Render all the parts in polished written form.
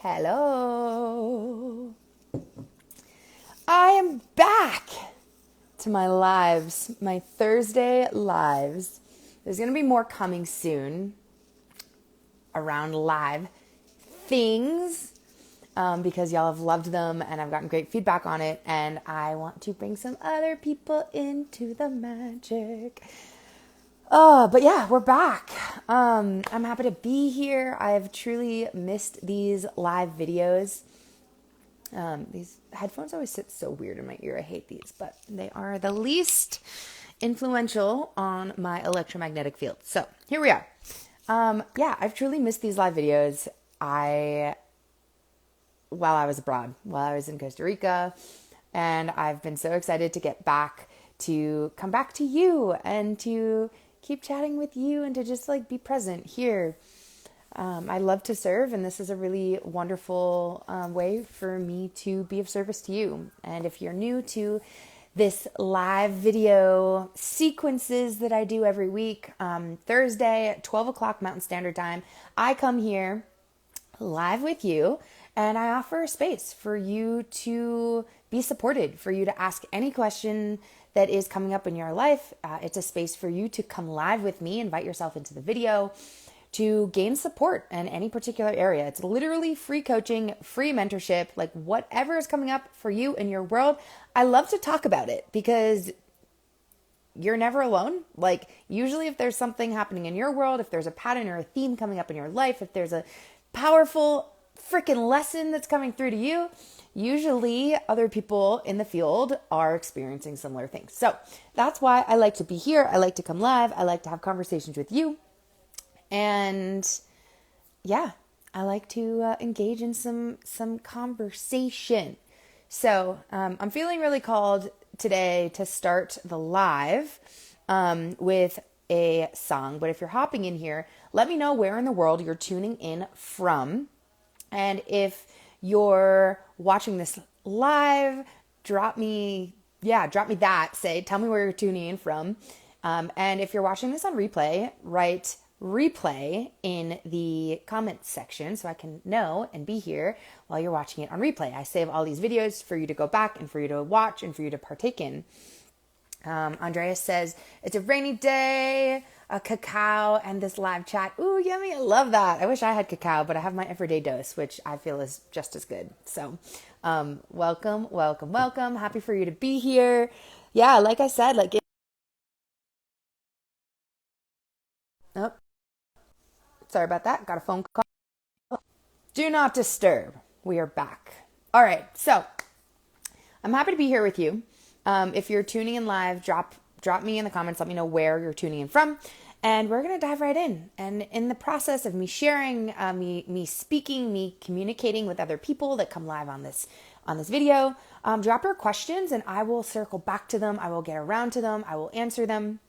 Hello. I am back to my lives, my Thursday lives. There's going to be more coming soon around live things because y'all have loved them and I've gotten great feedback on it. And I want to bring some other people into the magic. But yeah, we're back. I'm happy to be here. I've truly missed these live videos. These headphones always sit so weird in my ear. I hate these, but they are the least influential on my electromagnetic field. So here we are. Yeah, I've truly missed these live videos. While I was abroad, while I was in Costa Rica, and I've been so excited to get back, to come back to you and to keep chatting with you and to just like be present here. I love to serve, and this is a really wonderful way for me to be of service to you. And if you're new to this live video sequences that I do every week, Thursday at 12 o'clock Mountain Standard Time, I come here live with you and I offer a space for you to be supported, for you to ask any question that is coming up in your life. It's a space for you to come live with me, invite yourself into the video, to gain support in any particular area. It's literally free coaching, free mentorship, like whatever is coming up for you in your world. I love to talk about it because you're never alone. Like usually if there's something happening in your world, if there's a pattern or a theme coming up in your life, if there's a powerful freaking lesson that's coming through to you, usually other people in the field are experiencing similar things. So that's why I like to be here. I like to come live. I like to have conversations with you. And yeah, I like to engage in some conversation. So I'm feeling really called today to start the live with a song. But if you're hopping in here, let me know where in the world you're tuning in from. And if you're watching this live, drop me that. Tell me where you're tuning in from. And if you're watching this on replay, write replay in the comments section so I can know and be here while you're watching it on replay. I save all these videos for you to go back and for you to watch and for you to partake in. Andreas says, it's a rainy day, a cacao, and this live chat. Ooh, yummy. I love that. I wish I had cacao, but I have my everyday dose, which I feel is just as good. So welcome. Happy for you to be here. Yeah, like I said, oh, sorry about that. Got a phone call. Do not disturb. We are back. All right. So I'm happy to be here with you. If you're tuning in live, drop me in the comments. Let me know where you're tuning in from. And we're going to dive right in. And in the process of me sharing, me speaking, me communicating with other people that come live on this video, drop your questions and I will circle back to them. I will get around to them. I will answer them.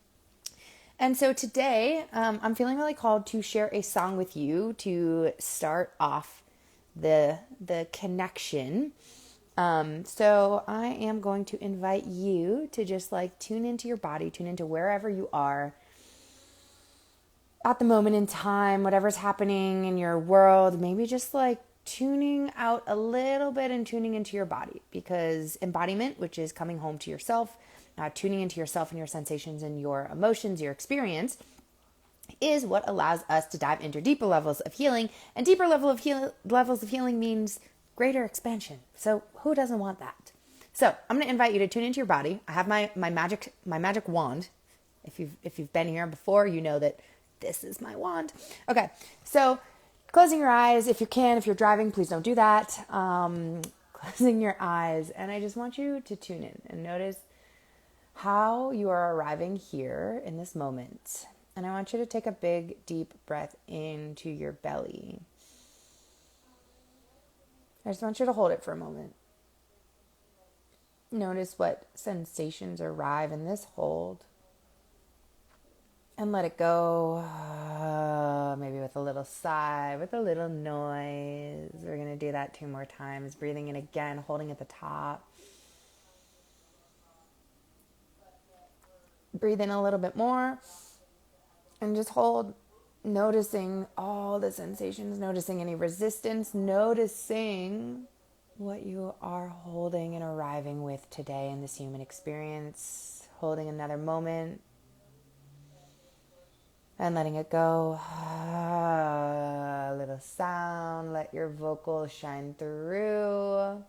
And so today, I'm feeling really called to share a song with you to start off the connection. So I am going to invite you to just like tune into your body, tune into wherever you are at the moment in time, whatever's happening in your world, maybe just like tuning out a little bit and tuning into your body, because embodiment, which is coming home to yourself, tuning into yourself and your sensations and your emotions, your experience, is what allows us to dive into deeper levels of healing. And deeper levels of healing means greater expansion. So who doesn't want that? So I'm going to invite you to tune into your body. I have my magic wand. If you've been here before, you know that this is my wand. Okay, so closing your eyes if you can. If you're driving, please don't do that. Closing your eyes, and I just want you to tune in and notice how you are arriving here in this moment. And I want you to take a big, deep breath into your belly. I just want you to hold it for a moment. Notice what sensations arrive in this hold. And let it go. Maybe with a little sigh, with a little noise. We're going to do that 2 more times. Breathing in again, holding at the top. Breathe in a little bit more. And just hold. noticing all the sensations, noticing any resistance, noticing what you are holding and arriving with today in this human experience, holding another moment and letting it go. A little sound, let your vocals shine through. And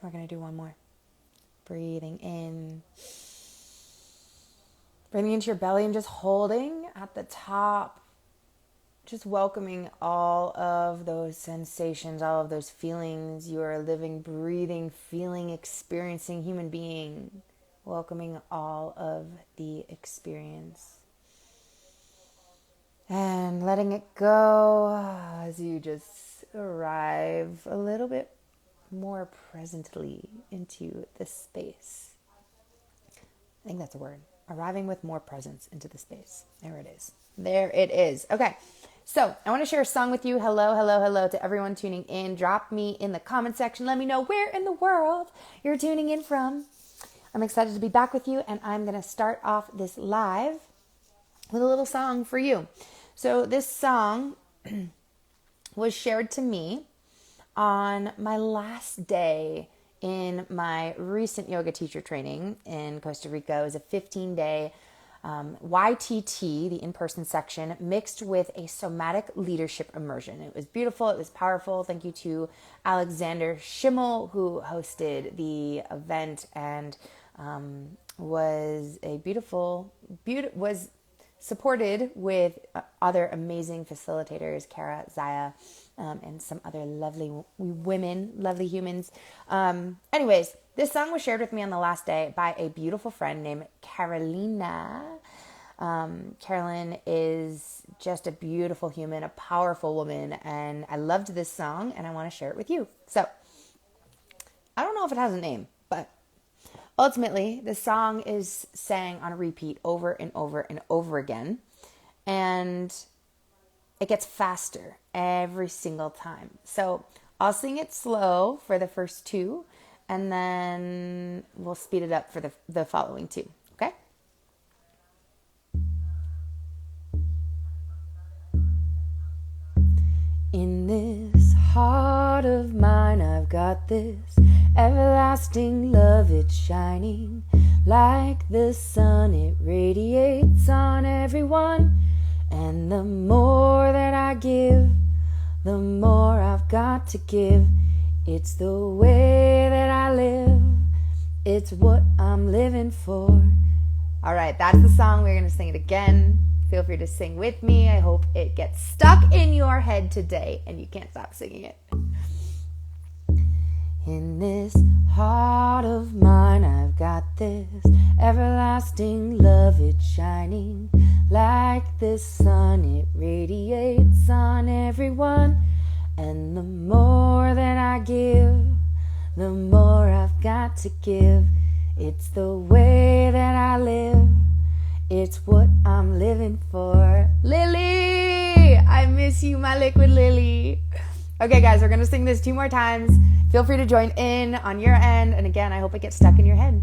we're going to do one more. Breathing in. Breathing into your belly and just holding at the top. Just welcoming all of those sensations, all of those feelings. You are a living, breathing, feeling, experiencing human being. Welcoming all of the experience. And letting it go as you just arrive a little bit more presently into the space. I think that's a word. Arriving with more presence into the space. There it is. There it is. Okay. So I want to share a song with you. Hello, hello, hello to everyone tuning in. Drop me in the comment section. Let me know where in the world you're tuning in from. I'm excited to be back with you, and I'm going to start off this live with a little song for you. So this song was shared to me on my last day in my recent yoga teacher training in Costa Rica. It was a 15-day YTT, the in-person section, mixed with a somatic leadership immersion. It was beautiful. It was powerful. Thank you to Alexander Schimmel, who hosted the event and was a was supported with other amazing facilitators, Kara, Zaya, and some other lovely women, lovely humans. Anyways, this song was shared with me on the last day by a beautiful friend named Carolina. Carolyn is just a beautiful human, a powerful woman, and I loved this song, and I want to share it with you. So, I don't know if it has a name, but ultimately, the song is sang on a repeat over and over and over again, and it gets faster every single time. So I'll sing it slow for the first two, and then we'll speed it up for the following two, okay? In this heart of mine, I've got this everlasting love. It's shining like the sun. It radiates on everyone. And the more that I give, the more I've got to give. It's the way that I live. It's what I'm living for. All right, that's the song. We're going to sing it again. Feel free to sing with me. I hope it gets stuck in your head today and you can't stop singing it. In this heart of mine, I've got this everlasting love. It's shining like the sun. It radiates on everyone. And the more that I give, the more I've got to give. It's the way that I live. It's what I'm living for. Lily! I miss you, my liquid lily. Okay, guys, we're going to sing this 2 more times. Feel free to join in on your end. And again, I hope it gets stuck in your head.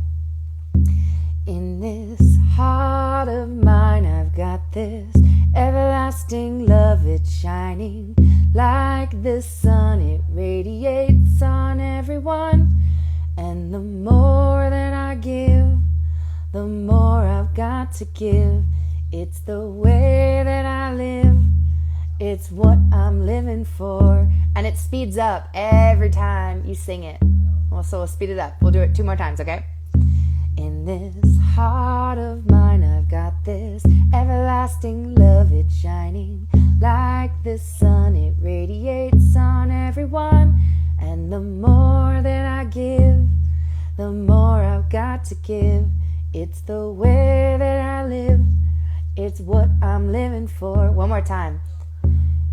In this heart of mine, I've got this everlasting love. It's shining like the sun. It radiates on everyone. And the more that I give, the more I've got to give. It's the way that I live. It's what I'm living for. And it speeds up every time you sing it. Well, so we'll speed it up. We'll do it 2 more times, okay? In this heart of mine, I've got this everlasting love. It's shining like the sun. It radiates on everyone. And the more that I give, the more I've got to give. It's the way that I live. It's what I'm living for. 1 more time.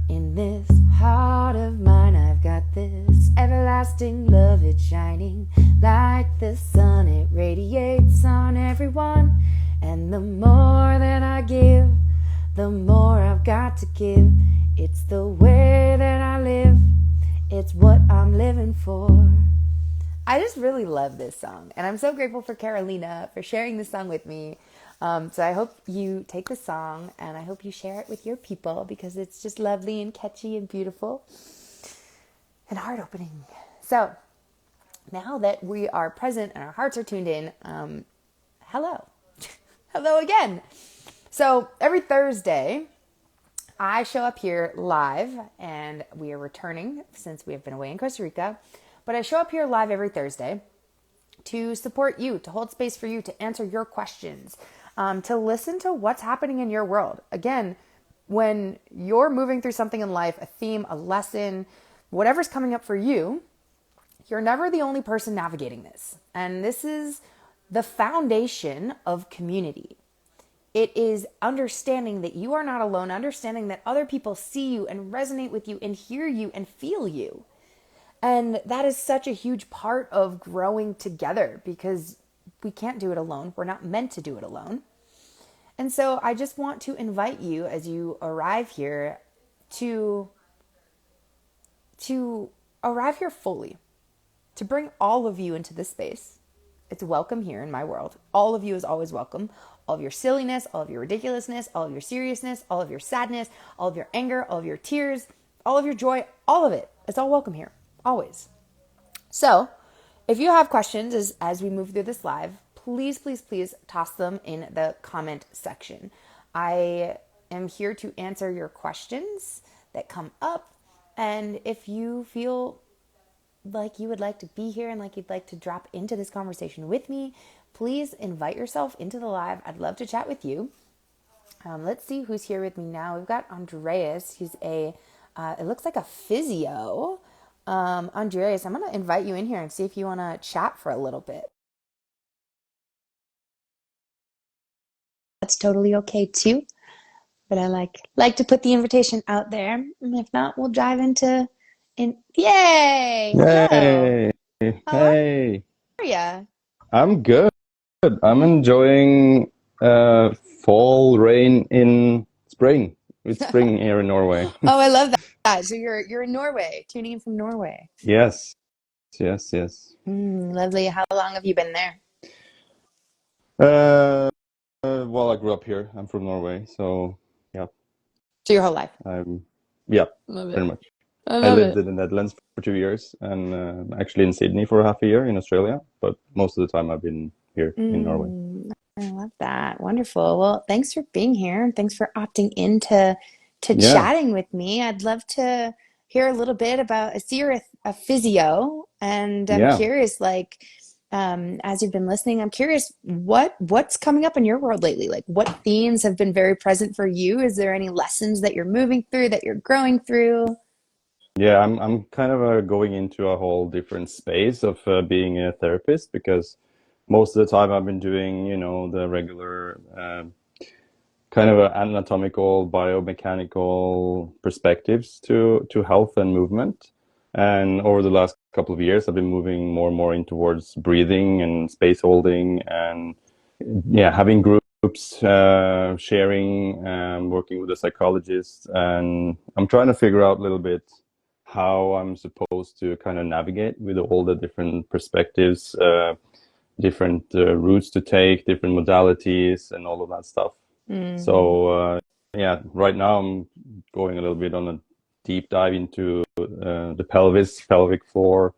In this heart of mine, I've got this everlasting love. It's shining like the sun. It radiates on everyone. And the more that I give, the more I've got to give. It's the way that I live. It's what I'm living for. I just really love this song. And I'm so grateful for Carolina for sharing this song with me. So I hope you take the song and I hope you share it with your people because it's just lovely and catchy and beautiful and heart opening. So now that we are present and our hearts are tuned in, hello. Hello again. So every Thursday, I show up here live and we are returning since we have been away in Costa Rica. But I show up here live every Thursday to support you, to hold space for you, to answer your questions, to listen to what's happening in your world. Again, when you're moving through something in life, a theme, a lesson, whatever's coming up for you, you're never the only person navigating this. And this is the foundation of community. It is understanding that you are not alone, understanding that other people see you and resonate with you and hear you and feel you. And that is such a huge part of growing together because we can't do it alone. We're not meant to do it alone. And so I just want to invite you as you arrive here to arrive here fully, to bring all of you into this space. It's welcome here in my world. All of you is always welcome. All of your silliness, all of your ridiculousness, all of your seriousness, all of your sadness, all of your anger, all of your tears, all of your joy, all of it. It's all welcome here, always. So if you have questions as we move through this live, please, please, please toss them in the comment section. I am here to answer your questions that come up. And if you feel like you would like to be here and like you'd like to drop into this conversation with me, please invite yourself into the live. I'd love to chat with you. Let's see who's here with me now. We've got Andreas. He's it looks like a physio. Andreas, I'm going to invite you in here and see if you want to chat for a little bit. That's totally okay too. But I like to put the invitation out there. And if not, we'll dive into Yay! Hello. Yay! How Hey, are you? I'm good. I'm enjoying uh, fall rain in spring. It's spring here in Norway. Oh, I love that. So you're in Norway, tuning in from Norway. Yes, yes, yes. Lovely. How long have you been there? Uh, well, I grew up here. I'm from Norway, so yeah, So your whole life. I'm yeah, Love it. pretty much. I I love lived it. in the Netherlands for 2 years and actually in Sydney for half a year in Australia, but most of the time I've been here in Norway. I love that. Wonderful. Well, thanks for being here and thanks for opting into to Yeah, chatting with me. I'd love to hear a little bit about, I see you're a physio and I'm yeah. curious, like, as you've been listening, I'm curious what's coming up in your world lately? Like what themes have been very present for you? Is there any lessons that you're moving through, that you're growing through? Yeah, I'm kind of going into a whole different space of being a therapist because most of the time I've been doing, the regular kind of anatomical, biomechanical perspectives to health and movement. And over the last couple of years, I've been moving more and more in towards breathing and space holding and yeah, having groups, sharing, working with a psychologist, and I'm trying to figure out a little bit how I'm supposed to kind of navigate with all the different perspectives, different routes to take, different modalities, and all of that stuff. Mm, So yeah, right now I'm going a little bit on a deep dive into the pelvic floor,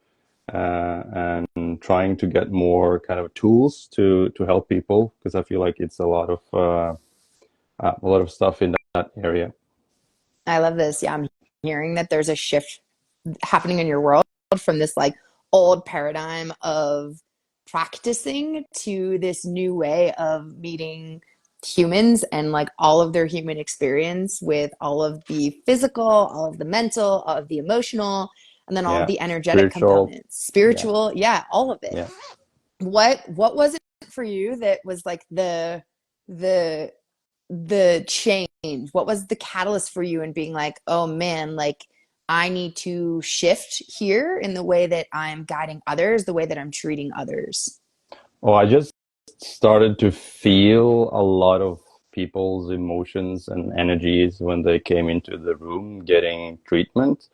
and trying to get more kind of tools to help people because I feel like it's a lot of stuff in that area. I love this. Yeah, I'm hearing that there's a shift happening in your world from this like old paradigm of practicing to this new way of meeting humans and like all of their human experience with all of the physical, all of the mental, all of the emotional, and then all of Yeah, the energetic spiritual. components, Yeah, spiritual, yeah, all of it. yeah. What was it for you that was like the the change? What was the catalyst for you in being like, oh man, like I need to shift here in the way that I'm guiding others, the way that I'm treating others? Oh, I just started to feel a lot of people's emotions and energies when they came into the room getting treatment.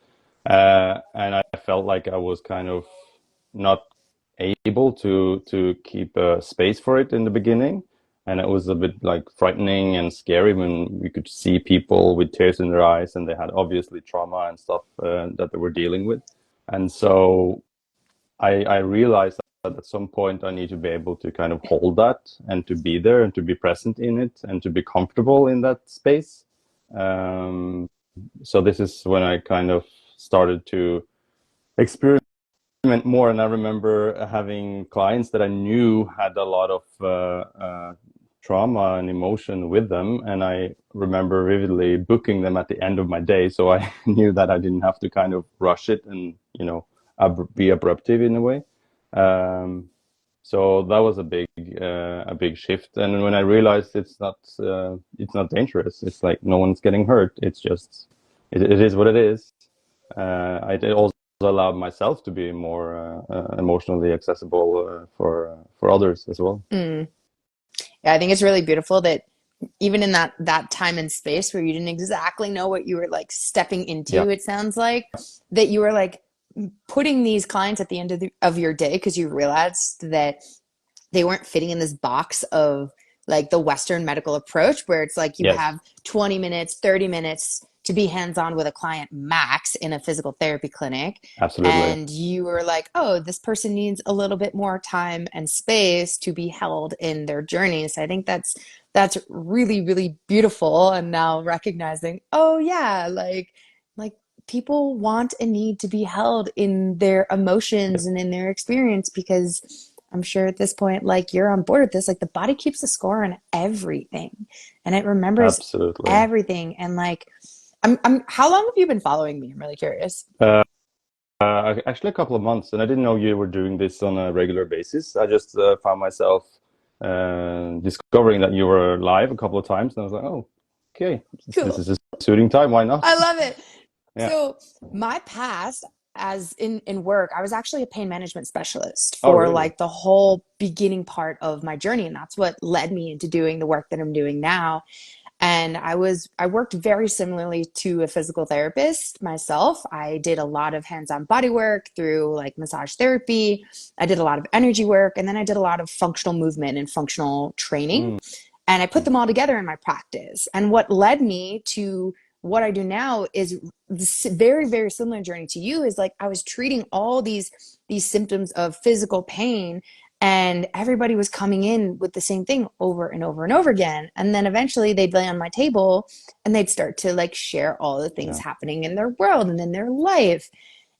And I felt like I was kind of not able to keep a space for it in the beginning. And it was a bit like frightening and scary when we could see people with tears in their eyes and they had obviously trauma and stuff that they were dealing with. And so I realized that at some point I need to be able to kind of hold that and to be there and to be present in it and to be comfortable in that space. Um, so this is when I kind of started to experiment more. And I remember having clients that I knew had a lot of trauma and emotion with them. And I remember vividly booking them at the end of my day. So I knew that I didn't have to kind of rush it and, be abruptive in a way. Um, so that was a big shift. And when I realized it's not dangerous, it's like no one's getting hurt. It's just, it is what it is. I did also allowed myself to be more emotionally accessible for others as well. Mm. Yeah, I think it's really beautiful that even in that time and space where you didn't exactly know what you were like stepping Yeah, into, it sounds like that you were like putting these clients at the end of your day because you realized that they weren't fitting in this box of like the Western medical approach where it's like you yes, have 20 minutes, 30 minutes to be hands on with a client max in a physical therapy clinic. absolutely. And you were like, oh, this person needs a little bit more time and space to be held in their journey. So I think that's really, really beautiful. And now recognizing, oh yeah, like people want and need to be held in their emotions Yes, and in their experience because I'm sure at this point, like you're on board with this, like the body keeps a score on everything and it remembers absolutely. everything. And like, how long have you been following me? I'm really curious. Uh, Actually, a couple of months, and I didn't know you were doing this on a regular basis. I just found myself discovering that you were live a couple of times, and I was like, "Oh, okay, this Cool. is a suiting time. Why not?" I love it. Yeah. So my past as in work, I was actually a pain management specialist Oh, for really? like the whole beginning part of my journey. And that's what led me into doing the work that I'm doing now. And I worked very similarly to a physical therapist myself. I did a lot of hands-on body work through like massage therapy. I did a lot of energy work, and then I did a lot of functional movement and functional training. Mm, And I put them all together in my practice. And what led me to what I do now is this very, very similar journey to you is like I was treating all these symptoms of physical pain and everybody was coming in with the same thing over and over and over again. And then eventually they'd lay on my table and they'd start to like share all the things yeah, happening in their world and in their life.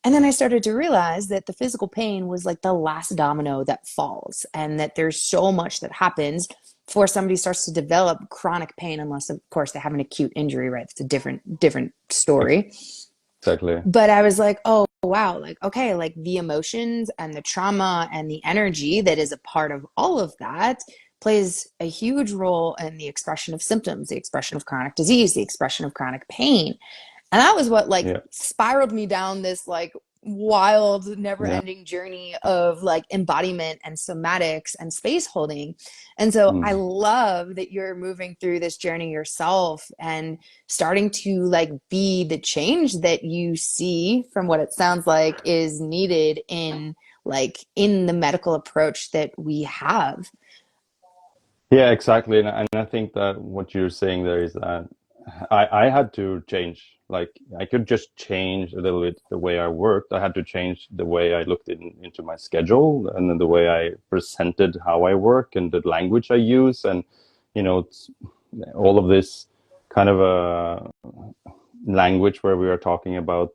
And then I started to realize that the physical pain was like the last domino that falls, and that there's so much that happens before somebody starts to develop chronic pain, unless of course they have an acute injury, right? It's a different story. exactly. But I was like, oh wow, like okay, like the emotions and the trauma and the energy that is a part of all of that plays a huge role in the expression of symptoms, the expression of chronic disease, the expression of chronic pain. And that was what like Yeah, spiraled me down this like wild, never yeah. ending journey of like embodiment and somatics and space holding. And so I Mm. love that you're moving through this journey yourself and starting to like be the change that you see from what it sounds like is needed in like in the medical approach that we have. Yeah, exactly. And I think that what you're saying there is that I had to change. Like I could just change a little bit the way I worked. I had to change the way I looked into my schedule and then the way I presented how I work and the language I use and it's all of this kind of a language where we are talking about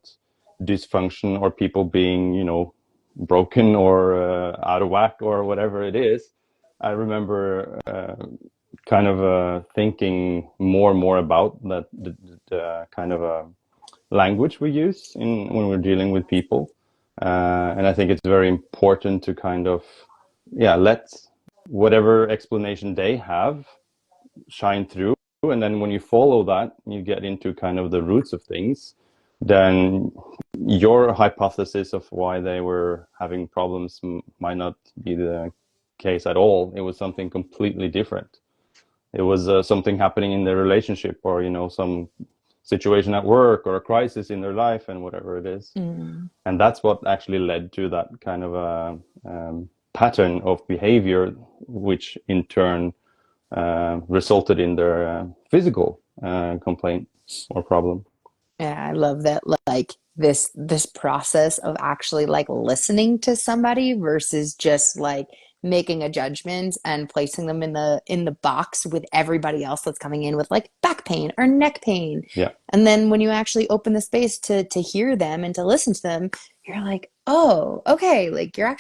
dysfunction or people being, broken or out of whack or whatever it is. I remember kind of thinking more and more about that the kind of language we use in when we're dealing with people, and I think it's very important to kind of yeah let whatever explanation they have shine through, and then when you follow that, you get into kind of the roots of things. Then your hypothesis of why they were having problems might not be the case at all. It was something completely different. It was something happening in their relationship or some situation at work or a crisis in their life and whatever it is, Mm. and that's what actually led to that kind of a pattern of behavior, which in turn resulted in their physical complaint or problem. Yeah, I love that, like this process of actually like listening to somebody versus just like making a judgment and placing them in the box with everybody else that's coming in with like back pain or neck pain. Yeah, And then when you actually open the space to hear them and to listen to them, you're like, "Oh, okay, like you're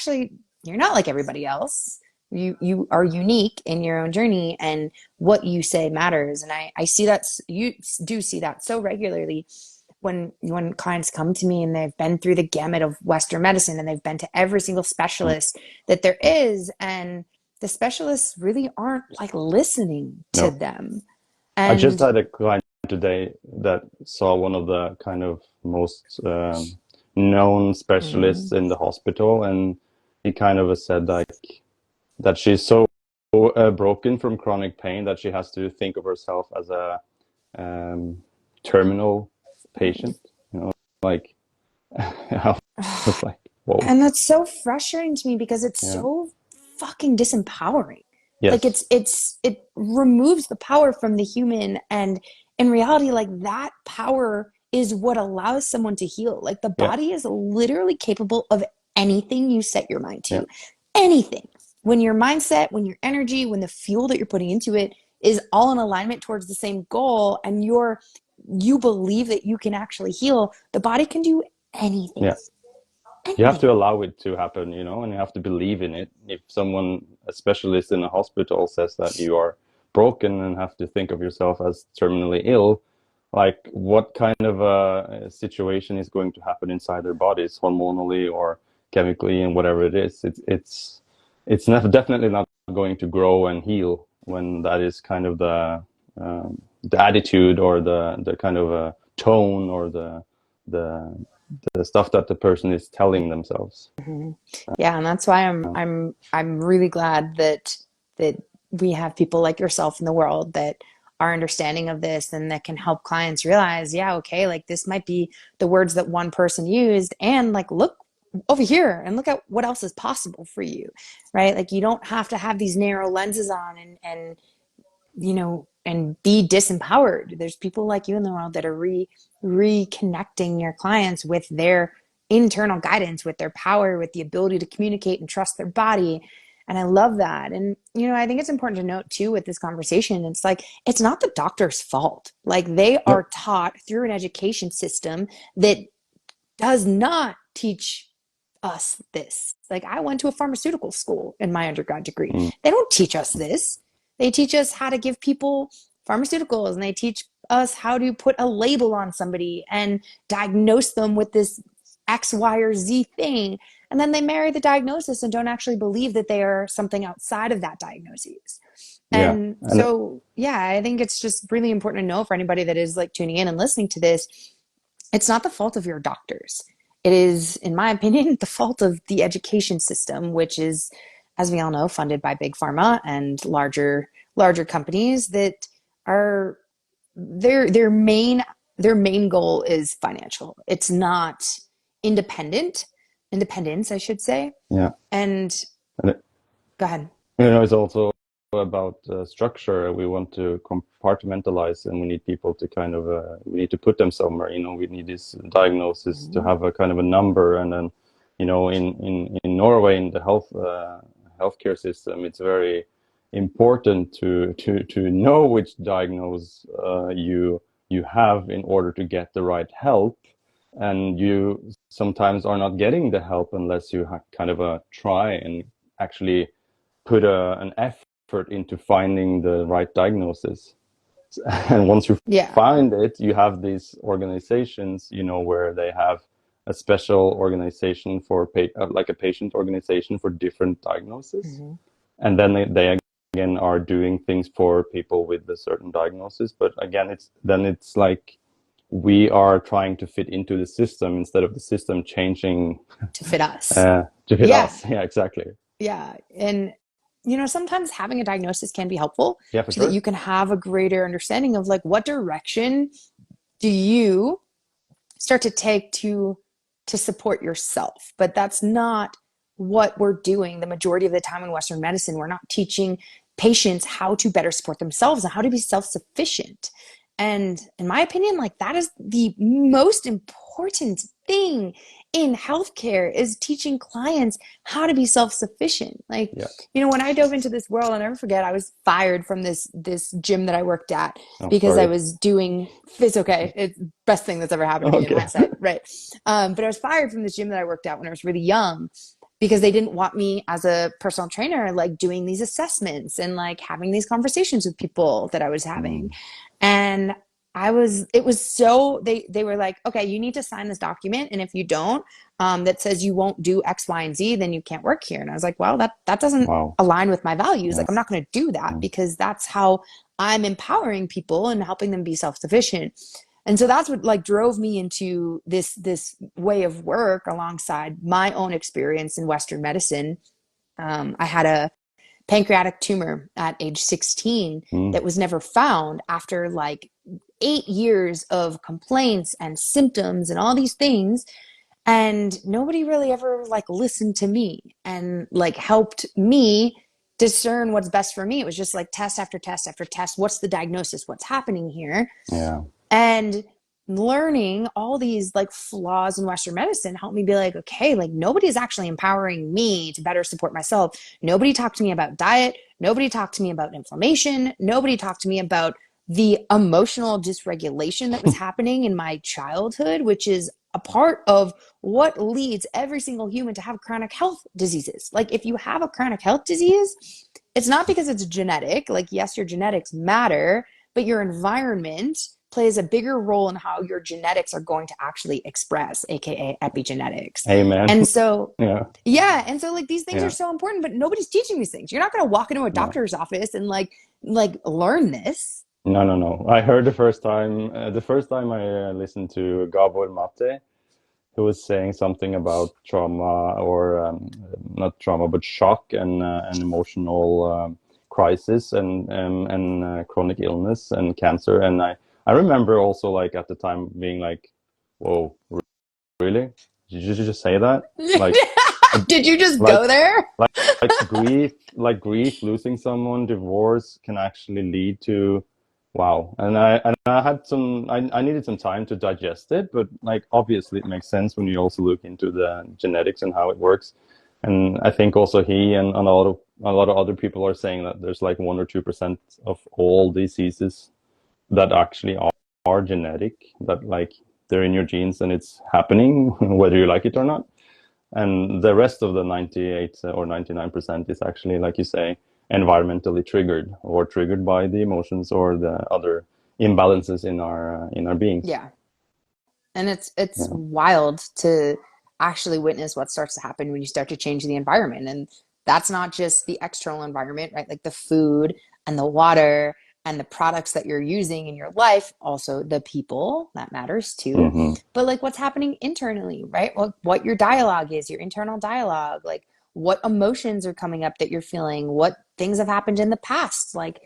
not like everybody else. You are unique in your own journey and what you say matters." And I see that you do see that so regularly when clients come to me and they've been through the gamut of Western medicine and they've been to every single specialist that there is, and the specialists really aren't like listening to no. them. I just And had a client today that saw one of the kind of most known mm, specialists in the hospital, and he kind of said like that she's so broken from chronic pain that she has to think of herself as a um, terminal patient. You know, like I was like, whoa, and that's so frustrating to me because it's yeah, so fucking disempowering. Like yes, it removes the power from the human, and in reality, like that power is what allows someone to heal. Like the yeah, body is literally capable of anything you set your mind yeah, to. Anything. When your mindset, when your energy, when the fuel that you're putting into it is all in alignment towards the same goal and you believe that you can actually heal, the body can do anything. yeah. You have Anything. to allow it to happen, you know, and you have to believe in it. If someone, a specialist in a hospital, says that you are broken and have to think of yourself as terminally ill, like what kind of a situation is going to happen inside their bodies, hormonally or chemically, and whatever it is, it's never, definitely not going to grow and heal when that is kind of the attitude or the kind of tone or the the stuff that the person is telling themselves. Mhm. Yeah, and that's why I'm really glad that we have people like yourself in the world that are understanding of this and that can help clients realize, yeah, okay, like this might be the words that one person used, and like look over here and look at what else is possible for you, right? Like you don't have to have these narrow lenses on and and be disempowered. There's people like you in the world that are reconnecting your clients with their internal guidance, with their power, with the ability to communicate and trust their body. And I love that. And, I think it's important to note too with this conversation, it's like, it's not the doctor's fault. Like they No, are taught through an education system that does not teach us this. Like I went to a pharmaceutical school in my undergrad degree. mm, They don't teach us this. They teach us how to give people pharmaceuticals and they teach us how to put a label on somebody and diagnose them with this X, Y, or Z thing. And then they marry the diagnosis and don't actually believe that they are something outside of that diagnosis. yeah, And and so, yeah, I think it's just really important to know for anybody that is like tuning in and listening to this, it's not the fault of your doctors. It is, in my opinion, the fault of the education system, which is, as we all know, funded by big pharma and larger companies that are their main goal is financial. It's not independence, I should say. yeah, And and it, go ahead. it's also about structure. We want to compartmentalize, and we need people to kind of we need to put them somewhere. You know, we need this diagnosis to Mhm. have a kind of a number, and then in Norway in the healthcare system, it's very important to know which diagnose you have in order to get the right help, and you sometimes are not getting the help unless you kind of try and actually put an effort into finding the right diagnosis. And once you Yeah. find it, you have these organizations, where they have a special organization for like a patient organization for different diagnoses. Mhm. And then they again are doing things for people with a certain diagnosis. But again, it's like we are trying to fit into the system instead of the system changing To fit us. to fit Yeah. us. Yeah, exactly. Yeah. And, sometimes having a diagnosis can be helpful Yeah, for so that sure. you can have a greater understanding of like what direction do you start to take to support yourself. But that's not what we're doing the majority of the time in Western medicine. We're not teaching patients how to better support themselves and how to be self-sufficient. And in my opinion, like that is the most important thing in healthcare, is teaching clients how to be self-sufficient. Like, Yeah. when I dove into this world, I'll never forget, I was fired from this gym that I worked at I'm because I sorry. was doing it's okay. It's the best thing that's ever happened to me in Okay. hindsight, right? But I was fired from this gym that I worked at when I was really young because they didn't want me as a personal trainer, like doing these assessments and like having these conversations with people that I was having. Mm, And it was so, they were like, okay, you need to sign this document. And if you don't, that says you won't do X, Y, and Z, then you can't work here. And I was like, well, that doesn't wow. align with my values. Yeah. Like, I'm not going to do that Mm, because that's how I'm empowering people and helping them be self-sufficient. And so that's what like drove me into this way of work alongside my own experience in Western medicine. I had a pancreatic tumor at age 16 mm, that was never found after like 8 years of complaints and symptoms and all these things. And nobody really ever like listened to me and like helped me discern what's best for me. It was just like test after test after test. What's the diagnosis? What's happening here? yeah. And learning all these like flaws in Western medicine helped me be like, okay, like nobody's actually empowering me to better support myself. Nobody talked to me about diet. Nobody talked to me about inflammation. Nobody talked to me about the emotional dysregulation that was happening in my childhood, which is a part of what leads every single human to have chronic health diseases. Like if you have a chronic health disease, it's not because it's genetic. Like, yes, your genetics matter, but your environment plays a bigger role in how your genetics are going to actually express, aka epigenetics. Amen. And so, Yeah. yeah, and so like these things are Yeah. so important, but nobody's teaching these things. You're not going to walk into a No. doctor's office and like learn this. No, no, no. I heard the first time I listened to Gabor Mate, who was saying something about trauma or not trauma, but shock and emotional crisis and chronic illness and cancer. And I remember also like at the time being like, "Whoa, really? Did you just say that? Like, Did you just like, go there? like, like grief, losing someone, divorce can actually lead to." Wow. And I had I needed some time to digest it, but like obviously it makes sense when you also look into the genetics and how it works. And I think also he and a lot of other people are saying that there's like 1 or 2% of all diseases that actually are genetic, that like they're in your genes and it's happening whether you like it or not. And the rest of the 98 or 99% is actually, like you say, environmentally triggered or triggered by the emotions or the other imbalances in our beings. Yeah. And it's Yeah. wild to actually witness what starts to happen when you start to change the environment. And that's not just the external environment, right? Like the food and the water and the products that you're using in your life, also the people, that matters too. Hmm. But like what's happening internally, right? What your dialogue is, your internal dialogue, like what emotions are coming up that you're feeling, what things have happened in the past, like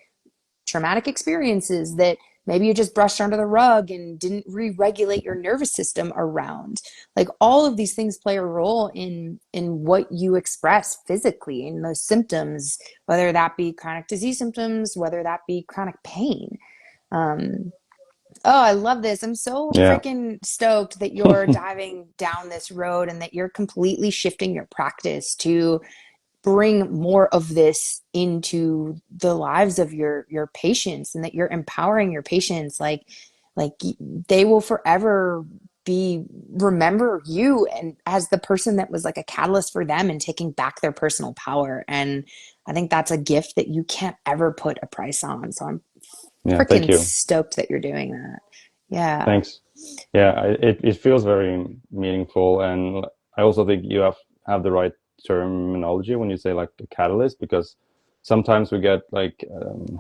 traumatic experiences that maybe you just brushed under the rug and didn't re-regulate your nervous system around. Like all of these things play a role in what you express physically in those symptoms, whether that be chronic disease symptoms, whether that be chronic pain. um, oh, I love this. I'm so Yeah. freaking stoked that you're diving down this road and that you're completely shifting your practice to bring more of this into the lives of your patients, and that you're empowering your patients. Like they will forever be remember you and as the person that was like a catalyst for them and taking back their personal power. And I think that's a gift that you can't ever put a price on. So I'm Yeah. Thank freaking you. stoked that you're doing that. Yeah. Thanks. Yeah, it feels very meaningful, and I also think you have the right terminology when you say like a catalyst, because sometimes we get like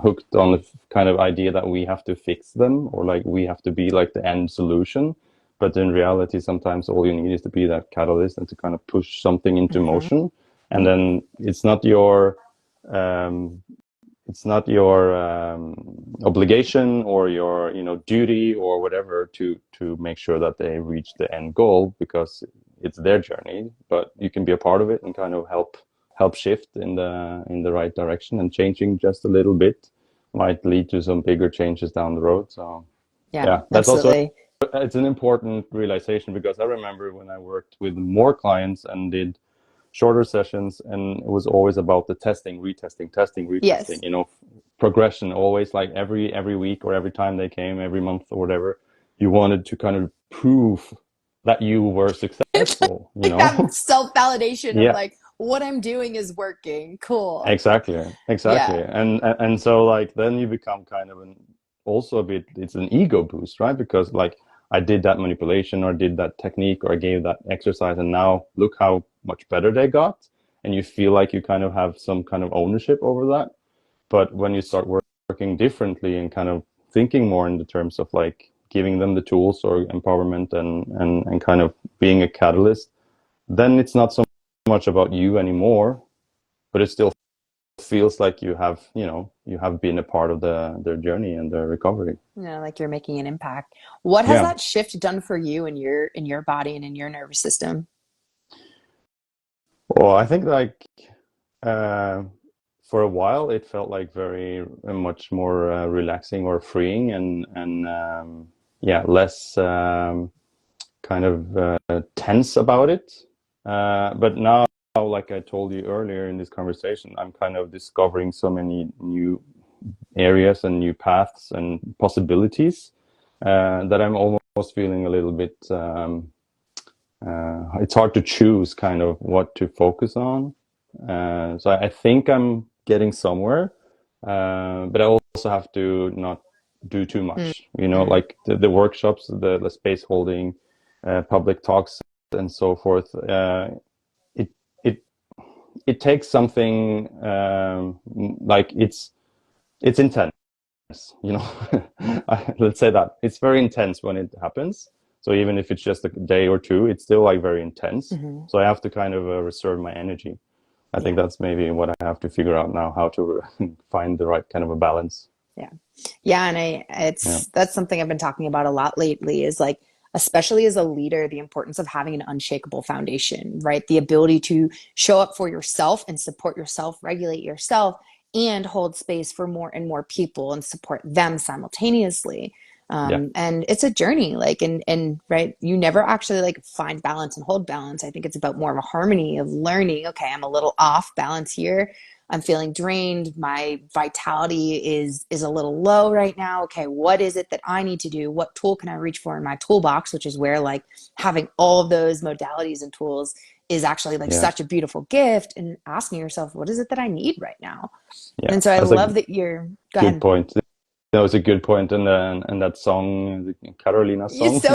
hooked on the kind of idea that we have to fix them or like we have to be like the end solution. But in reality, sometimes all you need is to be that catalyst and to kind of push something into Hmm. motion, and then um, it's not your obligation or your duty or whatever to make sure that they reach the end goal, because it's their journey, but you can be a part of it and kind of help help shift in the right direction, and changing just a little bit might lead to some bigger changes down the road. So Yeah, yeah, that's also absolutely. it's an important realization, because I remember when I worked with more clients and did shorter sessions, and it was always about the testing, retesting, testing, retesting, Yes. you know, progression, always, like every week or every time they came, every month or whatever, you wanted to kind of prove that you were successful, you Like that know. self-validation of Yeah, like what I'm doing is working. Cool. exactly, exactly. Yeah. And so like then you become kind of an also a bit, it's an ego boost, right? Because like I did that manipulation or did that technique or I gave that exercise, and now look how much better they got. And you feel like you kind of have some kind of ownership over that. But when you start working differently and kind of thinking more in the terms of like giving them the tools or empowerment, and kind of being a catalyst, then it's not so much about you anymore, but it still feels like you have, you know, you have been a part of their journey and their recovery. Like you're making an impact. What has Yeah. that shift done for you in your body and in your nervous system? Well, I think like uh, for a while it felt like very much more relaxing or freeing, and yeah, less kind of tense about it. But now, like I told you earlier in this conversation, I'm kind of discovering so many new areas and new paths and possibilities that I'm almost feeling a little bit. It's hard to choose kind of what to focus on. So I think I'm getting somewhere, but I also have to not do too much. You know, Mm-hmm. like the workshops, the space holding, public talks, and so forth. It it it takes something like it's intense, you know. Let's say that it's very intense when it happens. So even if it's just a day or two, it's still like very intense. Mm-hmm. So I have to kind of reserve my energy. I think Yeah. that's maybe what I have to figure out now, how to find the right kind of a balance. Yeah. Yeah, and Yeah, that's something I've been talking about a lot lately is like especially as a leader, the importance of having an unshakable foundation, right? The ability to show up for yourself and support yourself, regulate yourself, and hold space for more and more people and support them simultaneously. yeah, And it's a journey, like and right, you never actually like find balance and hold balance. I think it's about more of a harmony of learning, okay, I'm a little off balance here. I'm feeling drained. My vitality is a little low right now. Okay, what is it that I need to do? What tool can I reach for in my toolbox? Which is where like having all of those modalities and tools is actually like yeah, such a beautiful gift. And asking yourself, what is it that I need right now? yeah. And so I That's a love that you're. Go good ahead. point. That was a good point. And that song, the Carolina It's song, so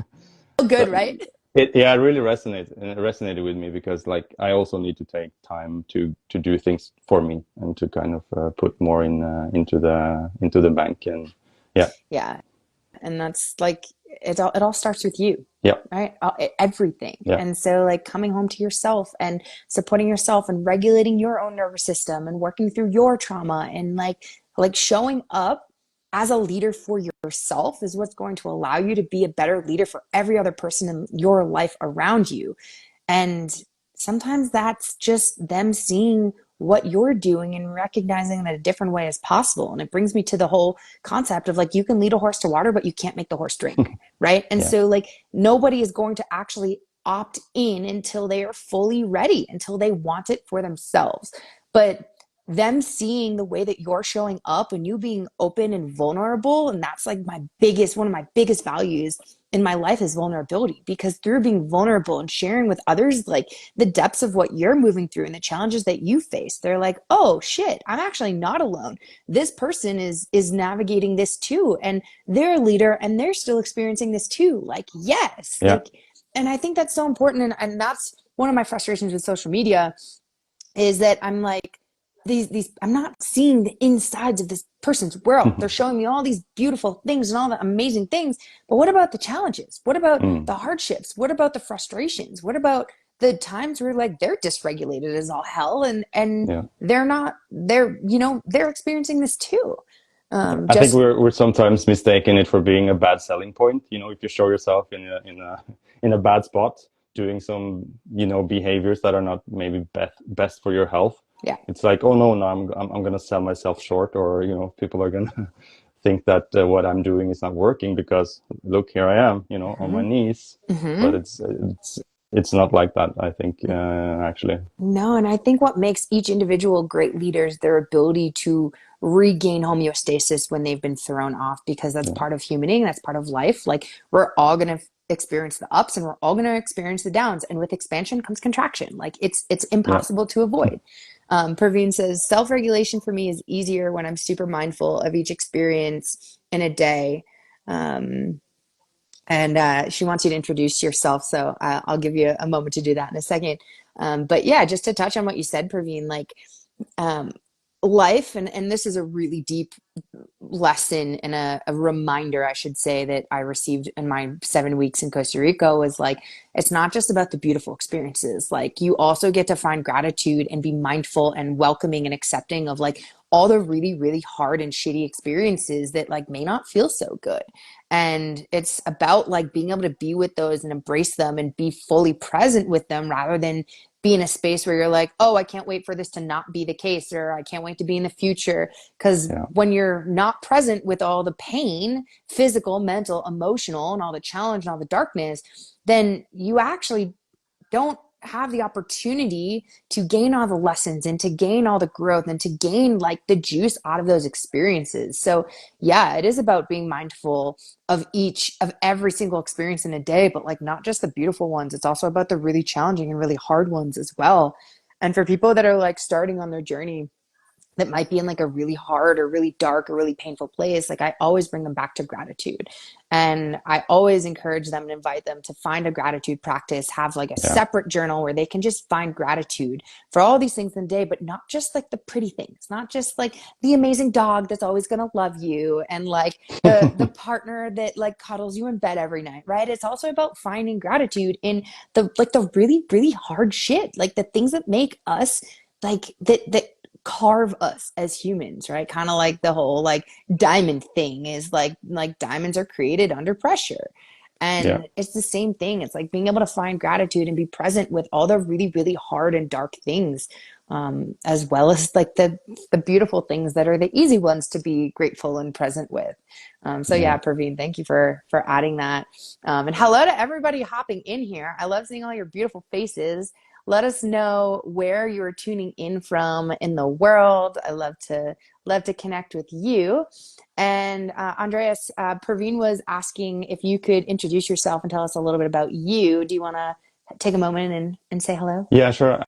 good, that right? it, yeah, it really resonated with me, because like I also need to take time to do things for me, and to kind of put more in into the bank. And yeah, Yeah, and that's like it all starts with you, yeah, right? Everything. yeah, And so like coming home to yourself and supporting yourself and regulating your own nervous system and working through your trauma and like showing up as a leader for yourself is what's going to allow you to be a better leader for every other person in your life around you. And sometimes that's just them seeing what you're doing and recognizing that a different way is possible. And it brings me to the whole concept of like, you can lead a horse to water, but you can't make the horse drink. Right. And yeah, so, like, nobody is going to actually opt in until they are fully ready, until they want it for themselves. But them seeing the way that you're showing up and you being open and vulnerable, and that's like one of my biggest values in my life is vulnerability, because through being vulnerable and sharing with others like the depths of what you're moving through and the challenges that you face, they're like, oh shit, I'm actually not alone. This person is navigating this too, and they're a leader and they're still experiencing this too. Like, yes, yeah, like, and I think that's so important. And that's one of my frustrations with social media is that I'm like, these I'm not seeing the insides of this person's world. They're showing me all these beautiful things and all the amazing things, but what about the challenges? What about mm, the hardships? What about the frustrations? What about the times where like they're dysregulated as all hell, and yeah. they're not, they're experiencing this too. Yeah, I think Just we're sometimes mistaking it for being a bad selling point. You know, if you show yourself in a in a bad spot, doing some, you know, behaviors that are not maybe best for your health, Yeah. It's like, oh no, no, I'm gonna sell myself short, or people are gonna think that what I'm doing is not working because look, here I am, on my Hmm. knees. But Hmm. it's not like that, I think, actually. No, and I think what makes each individual great leader is their ability to regain homeostasis when they've been thrown off, because that's Yeah, part of humaning, that's part of life. Like we're all going to experience the ups and we're all going to experience the downs, and with expansion comes contraction. Like it's yeah, impossible to avoid. Praveen says self-regulation for me is easier when I'm super mindful of each experience in a day. Um, and she wants you to introduce yourself. So I'll give you a moment to do that in a second. But yeah, just to touch on what you said, Praveen, like um, life, and this is a really deep lesson and a reminder, I should say, that I received in my 7 weeks in Costa Rica was like, it's not just about the beautiful experiences. Like, you also get to find gratitude and be mindful and welcoming and accepting of like all the really, really hard and shitty experiences that like may not feel so good. And it's about like being able to be with those and embrace them and be fully present with them rather than be in a space where you're like, oh, I can't wait for this to not be the case, or I can't wait to be in the future. Because yeah, when you're not present with all the pain, physical, mental, emotional, and all the challenge and all the darkness, then you actually don't have the opportunity to gain all the lessons and to gain all the growth and to gain like the juice out of those experiences. So yeah, it is about being mindful of every single experience in a day, but like not just the beautiful ones. It's also about the really challenging and really hard ones as well. And for people that are like starting on their journey that might be in like a really hard or really dark or really painful place, like I always bring them back to gratitude. And I always encourage them and invite them to find a gratitude practice, have like a yeah. separate journal where they can just find gratitude for all these things in the day, but not just like the pretty things, not just like the amazing dog that's always going to love you and like the partner that like cuddles you in bed every night, right? It's also about finding gratitude in the really, really hard shit, like the things that make us like that carve us as humans, right? Kind of like the whole like diamond thing is like diamonds are created under pressure. Yeah, And it's the same thing. It's like being able to find gratitude and be present with all the really, really hard and dark things, as well as like the beautiful things that are the easy ones to be grateful and present with. So yeah. yeah, Praveen, thank you for adding that. And hello to everybody hopping in here. I love seeing all your beautiful faces. Let us know where you're tuning in from in the world. I love to connect with you. And Andreas, Praveen was asking if you could introduce yourself and tell us a little bit about you. Do you want to take a moment and say hello? Yeah, sure.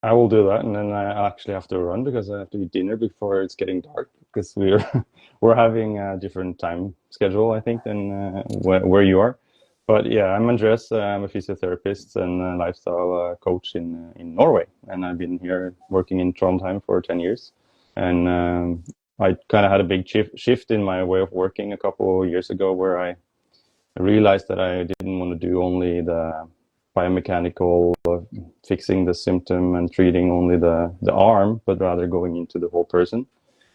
I will do that, and then I actually have to run because I have to eat dinner before it's getting dark. Because we're we're having a different time schedule, I think, than where you are. But yeah, I'm Andres. I'm a physiotherapist and a lifestyle coach in Norway, and I've been here working in Trondheim for 10 years. And I kind of had a big shift in my way of working a couple of years ago, where I realized that I didn't want to do only the biomechanical fixing the symptom and treating only the arm, but rather going into the whole person.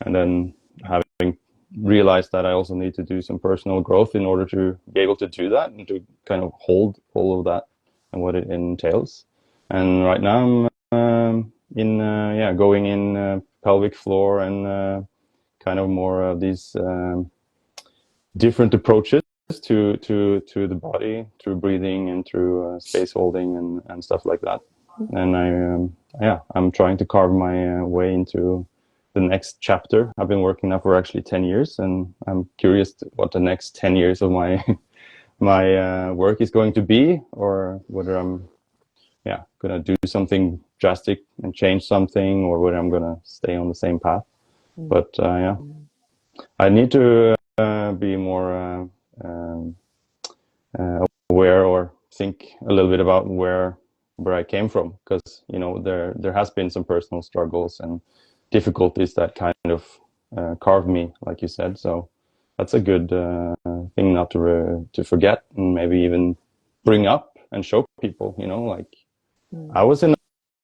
And then having realized that I also need to do some personal growth in order to be able to do that and to kind of hold all of that and what it entails. And right now I'm in yeah, going in pelvic floor and kind of more of these different approaches to the body through breathing and through space holding and stuff like that. And yeah, I'm trying to carve my way into the next chapter. I've been working now for actually 10 years, and I'm curious what the next 10 years of my my work is going to be, or whether I'm yeah gonna do something drastic and change something, or whether I'm gonna stay on the same path. But yeah, I need to be more aware or think a little bit about where I came from, because there has been some personal struggles and difficulties that kind of carved me, like you said. So that's a good thing not to forget, and maybe even bring up and show people. Like I was in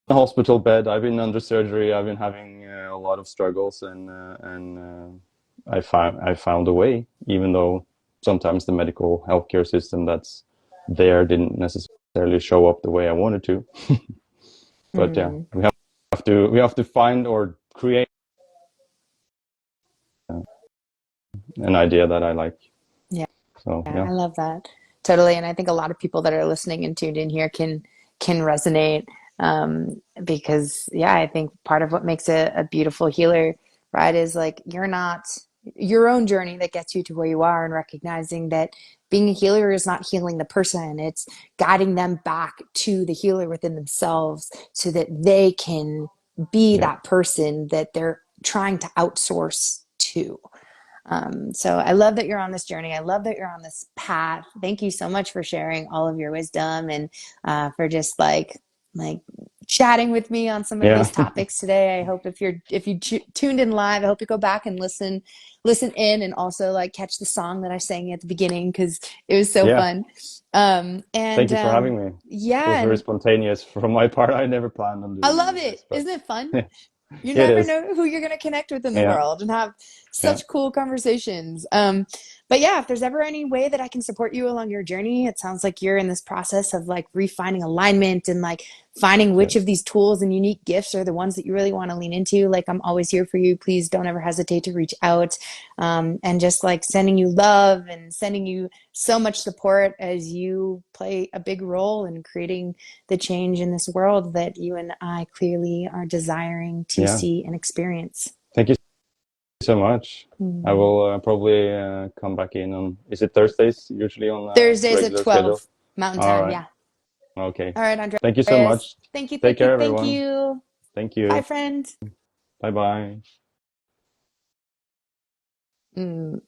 a hospital bed. I've been under surgery. I've been having a lot of struggles, and I found a way, even though sometimes the medical healthcare system that's there didn't necessarily show up the way I wanted to. But yeah, Mm. we have we have to find or create an idea that I like. Yeah. So Yeah, yeah, I love that. Totally. And I think a lot of people that are listening and tuned in here can resonate. Because yeah, I think part of what makes a beautiful healer, right, is like you're not your own journey that gets you to where you are and recognizing that being a healer is not healing the person. It's guiding them back to the healer within themselves so that they can be yeah, that person that they're trying to outsource to. So I love that you're on this journey. I love that you're on this path. Thank you so much for sharing all of your wisdom and for just like chatting with me on some of yeah, these topics today. I hope if you tuned in live, I hope you go back and listen in and also like catch the song that I sang at the beginning because it was so yeah. fun. Thank you for having me. It Yeah, was very and spontaneous from my part. I never planned on I doing any love of it. this, but Isn't it fun? it You never is. know who you're going to connect with in the Yeah, world and have yeah, such cool conversations. But yeah, if there's ever any way that I can support you along your journey, it sounds like you're in this process of like refining alignment and like finding yeah, which of these tools and unique gifts are the ones that you really want to lean into. Like, I'm always here for you. Please don't ever hesitate to reach out. And just like sending you love and sending you so much support as you play a big role in creating the change in this world that you and I clearly are desiring to yeah. see and experience. Thank you so much. I Mm. will probably come back in on. Is it Thursdays usually on Thursdays at regular schedule? 12 Mountain All Time. right. Yeah. Okay. All right, Thank you so Andreas. much. Thank you, Take thank you, care, thank everyone. you. Thank Bye, you. friend. Bye bye.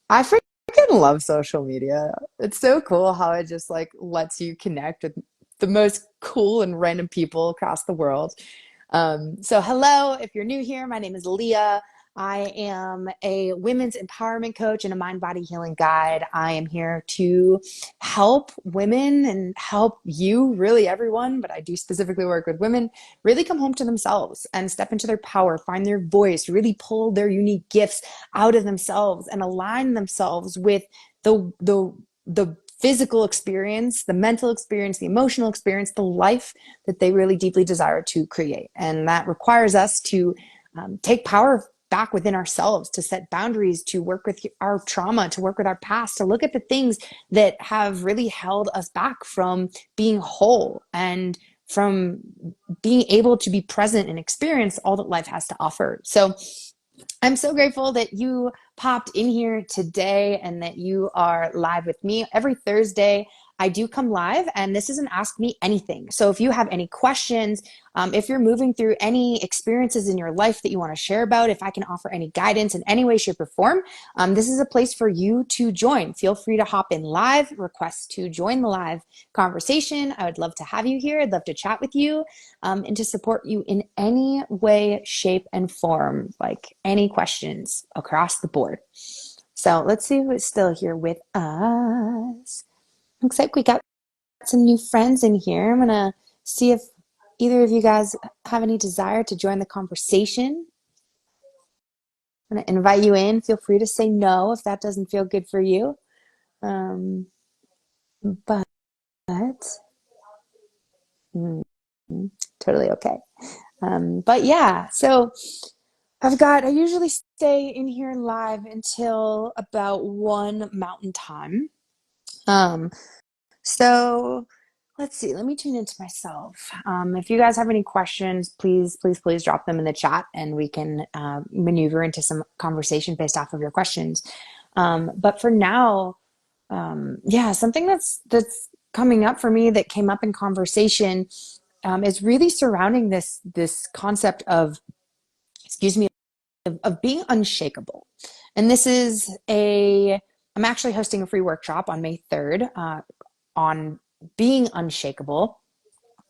I freaking love social media. It's so cool how it just like lets you connect with the most cool and random people across the world. So hello, if you're new here, my name is Leah. I am a women's empowerment coach and a mind body healing guide. I am here to help women and help you, really everyone, but I do specifically work with women, really come home to themselves and step into their power, find their voice, really pull their unique gifts out of themselves and align themselves with the physical experience, the mental experience, the emotional experience, the life that they really deeply desire to create. And that requires us to take power back within ourselves, to set boundaries, to work with our trauma, to work with our past, to look at the things that have really held us back from being whole and from being able to be present and experience all that life has to offer. So I'm so grateful that you popped in here today and that you are live with me. Every Thursday, I do come live, and this is an Ask Me Anything. So if you have any questions, if you're moving through any experiences in your life that you want to share about, if I can offer any guidance in any way, shape, or form, this is a place for you to join. Feel free to hop in live, request to join the live conversation. I would love to have you here. I'd love to chat with you and to support you in any way, shape, and form, like any questions across the board. So let's see who's still here with us. Looks like we got some new friends in here. I'm going to see if either of you guys have any desire to join the conversation. I'm going to invite you in. Feel free to say no if that doesn't feel good for you. Um, but mm, totally okay. But yeah, so I usually stay in here live until about 1 Mountain Time. Um, so let's see, let me tune into myself. If you guys have any questions, please, please, please drop them in the chat and we can maneuver into some conversation based off of your questions. But for now, yeah, something that's coming up for me that came up in conversation is really surrounding this concept of, excuse me, of being unshakable. And I'm actually hosting a free workshop on May 3rd on being unshakable.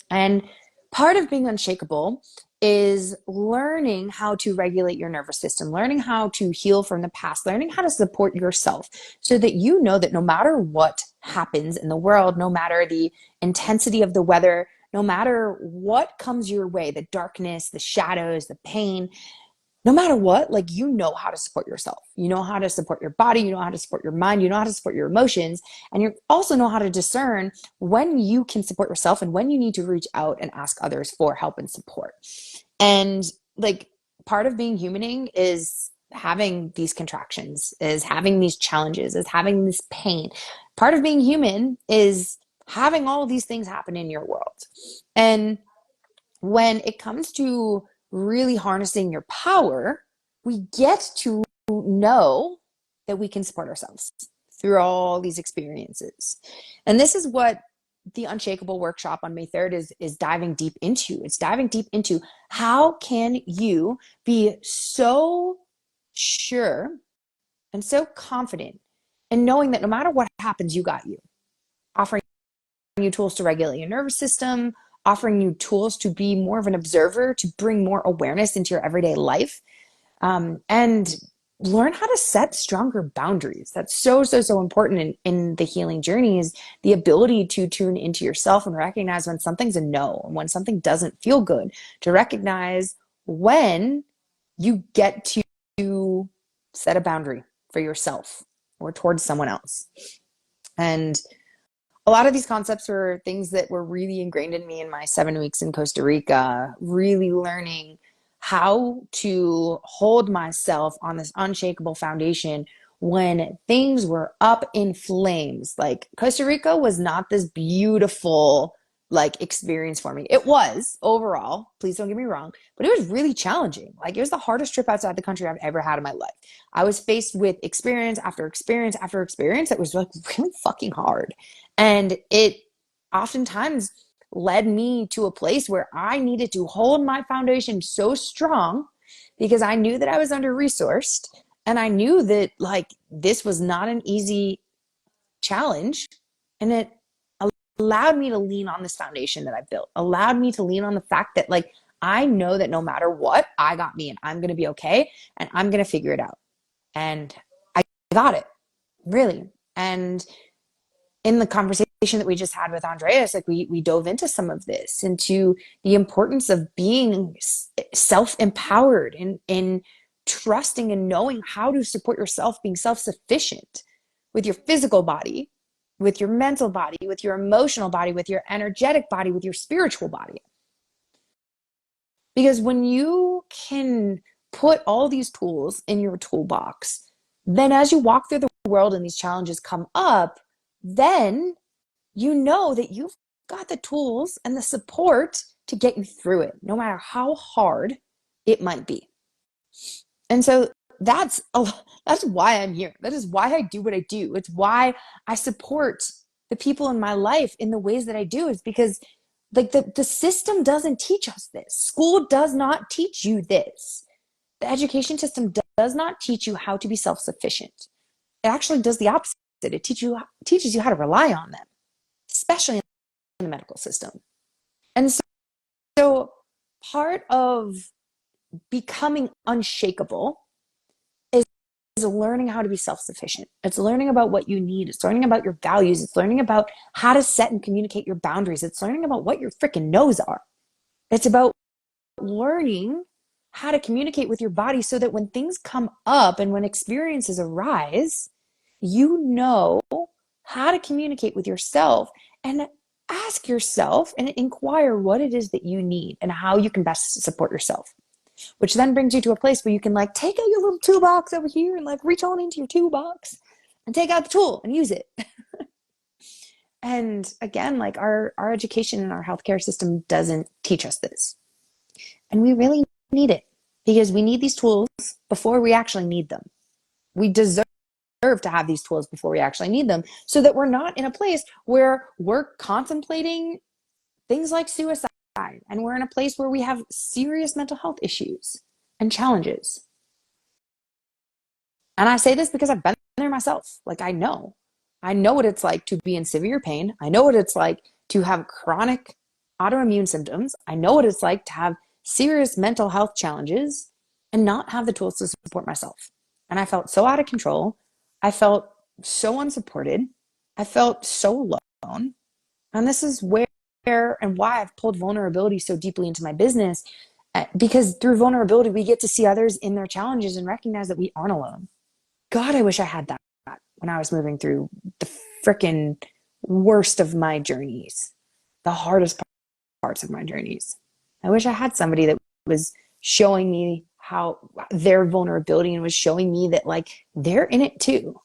And part of being unshakable is learning how to regulate your nervous system, learning how to heal from the past, learning how to support yourself so that you know that no matter what happens in the world, no matter the intensity of the weather, no matter what comes your way, the darkness, the shadows, the pain, no matter what, like you know how to support yourself. You know how to support your body, you know how to support your mind, you know how to support your emotions, and you also know how to discern when you can support yourself and when you need to reach out and ask others for help and support. And like part of being humaning is having these contractions, is having these challenges, is having this pain. Part of being human is having all of these things happen in your world. And when it comes to really harnessing your power, we get to know that we can support ourselves through all these experiences. And this is what the Unshakable workshop on May 3rd is diving deep into. It's diving deep into how can you be so sure and so confident in knowing that no matter what happens, you got you. Offering you tools to regulate your nervous system, offering you tools to be more of an observer, to bring more awareness into your everyday life, and learn how to set stronger boundaries. That's so, so, so important in the healing journey, is the ability to tune into yourself and recognize when something's a no and when something doesn't feel good, to recognize when you get to set a boundary for yourself or towards someone else. And a lot of these concepts were things that were really ingrained in me in my 7 weeks in Costa Rica, really learning how to hold myself on this unshakable foundation when things were up in flames. Like Costa Rica was not this beautiful like experience for me. It was overall, please don't get me wrong, but it was really challenging. Like it was the hardest trip outside the country I've ever had in my life. I was faced with experience after experience after experience that was like really fucking hard. And it oftentimes led me to a place where I needed to hold my foundation so strong because I knew that I was under resourced, and I knew that like this was not an easy challenge, and it allowed me to lean on this foundation that I built, allowed me to lean on the fact that like I know that no matter what, I got me and I'm going to be okay and I'm going to figure it out. And I got it, really. And in the conversation that we just had with Andreas, like we dove into some of this, into the importance of being self-empowered and in trusting and knowing how to support yourself, being self-sufficient with your physical body, with your mental body, with your emotional body, with your energetic body, with your spiritual body. Because when you can put all these tools in your toolbox, then as you walk through the world and these challenges come up, then you know that you've got the tools and the support to get you through it, no matter how hard it might be. And so that's why I'm here. That is why I do what I do. It's why I support the people in my life in the ways that I do, is because like the system doesn't teach us this. School does not teach you this. The education system does not teach you how to be self-sufficient. It actually does the opposite. It teaches you how to rely on them, especially in the medical system. And so part of becoming unshakable is learning how to be self-sufficient. It's learning about what you need. It's learning about your values. It's learning about how to set and communicate your boundaries. It's learning about what your freaking no's are. It's about learning how to communicate with your body so that when things come up and when experiences arise, you know how to communicate with yourself and ask yourself and inquire what it is that you need and how you can best support yourself. Which then brings you to a place where you can like take out your little toolbox over here and like reach on into your toolbox and take out the tool and use it. And again, like our education and our healthcare system doesn't teach us this. And we really need it because we need these tools before we actually need them. We deserve to have these tools before we actually need them so that we're not in a place where we're contemplating things like suicide and we're in a place where we have serious mental health issues and challenges. And I say this because I've been there myself. Like I know what it's like to be in severe pain. I know what it's like to have chronic autoimmune symptoms. I know what it's like to have serious mental health challenges and not have the tools to support myself. And I felt so out of control. I felt so unsupported. I felt so alone. And this is where and why I've pulled vulnerability so deeply into my business, because through vulnerability, we get to see others in their challenges and recognize that we aren't alone. God, I wish I had that when I was moving through the freaking worst of my journeys, the hardest parts of my journeys. I wish I had somebody that was showing me how their vulnerability and was showing me that like they're in it too.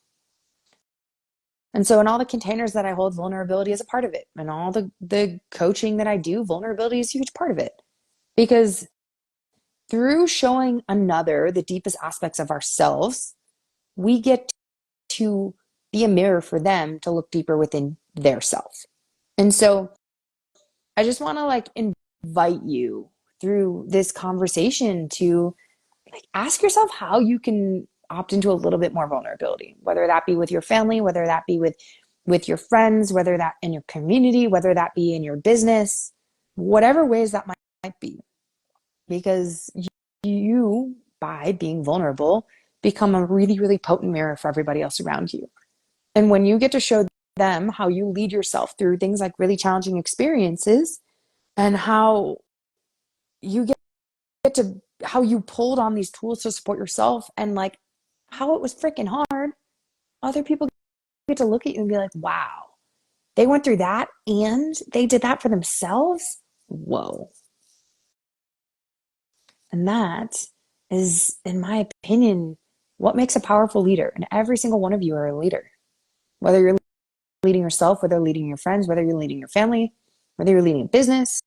And so in all the containers that I hold, vulnerability is a part of it. And all the coaching that I do, vulnerability is a huge part of it. Because through showing another the deepest aspects of ourselves, we get to be a mirror for them to look deeper within their self. And so I just want to like invite you through this conversation to like ask yourself how you can opt into a little bit more vulnerability, whether that be with your family, whether that be with your friends, whether that in your community, whether that be in your business, whatever ways that might be. Because you, by being vulnerable, become a really, really potent mirror for everybody else around you. And when you get to show them how you lead yourself through things like really challenging experiences and how you get to how you pulled on these tools to support yourself and like how it was freaking hard, other people get to look at you and be like, wow, they went through that and they did that for themselves. Whoa. And that is, in my opinion, what makes a powerful leader. And every single one of you are a leader, whether you're leading yourself, whether you're leading your friends, whether you're leading your family, whether you're leading a business,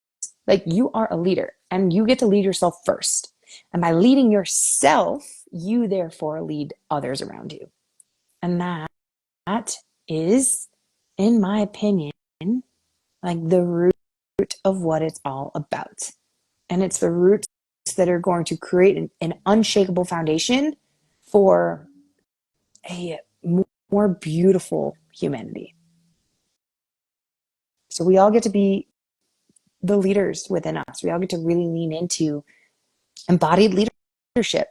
like you are a leader and you get to lead yourself first. And by leading yourself, you therefore lead others around you. And that is, in my opinion, like the root of what it's all about. And it's the roots that are going to create an unshakable foundation for a more beautiful humanity. So we all get to be the leaders within us. We all get to really lean into embodied leadership.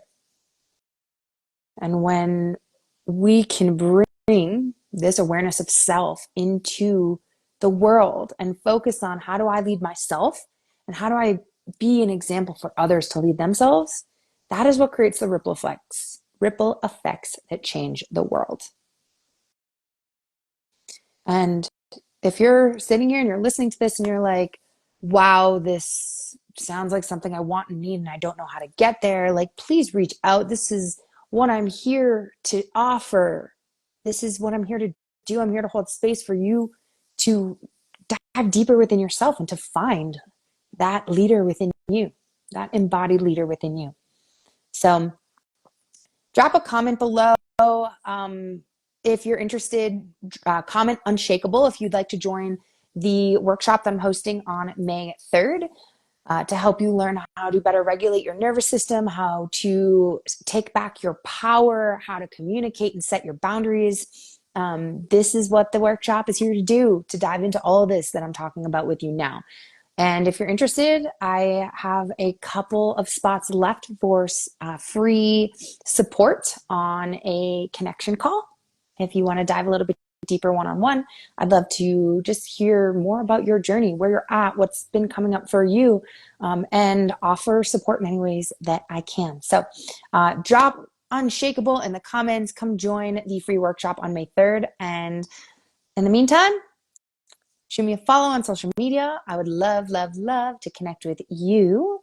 And when we can bring this awareness of self into the world and focus on how do I lead myself and how do I be an example for others to lead themselves, that is what creates the ripple effects that change the world. And if you're sitting here and you're listening to this and you're like, wow, this sounds like something I want and need and I don't know how to get there, like please reach out. This is what I'm here to offer. This is what I'm here to do. I'm here to hold space for you to dive deeper within yourself and to find that leader within you, that embodied leader within you. So drop a comment below. If you're interested, comment unshakable if you'd like to join the workshop that I'm hosting on May 3rd to help you learn how to better regulate your nervous system, how to take back your power, how to communicate and set your boundaries. This is what the workshop is here to do, to dive into all of this that I'm talking about with you now. And if you're interested, I have a couple of spots left for free support on a connection call. If you want to dive a little bit deeper one-on-one, I'd love to just hear more about your journey, where you're at, what's been coming up for you, and offer support in any ways that I can. So drop unshakable in the comments. Come join the free workshop on May 3rd. And in the meantime, shoot me a follow on social media. I would love, love, love to connect with you.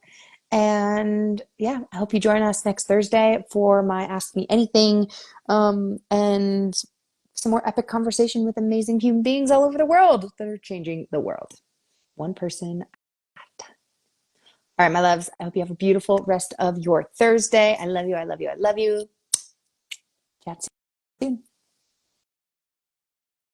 And yeah, I hope you join us next Thursday for my Ask Me Anything and some more epic conversation with amazing human beings all over the world that are changing the world. One person at a time. All right, my loves, I hope you have a beautiful rest of your Thursday. I love you. I love you. I love you. Chat soon.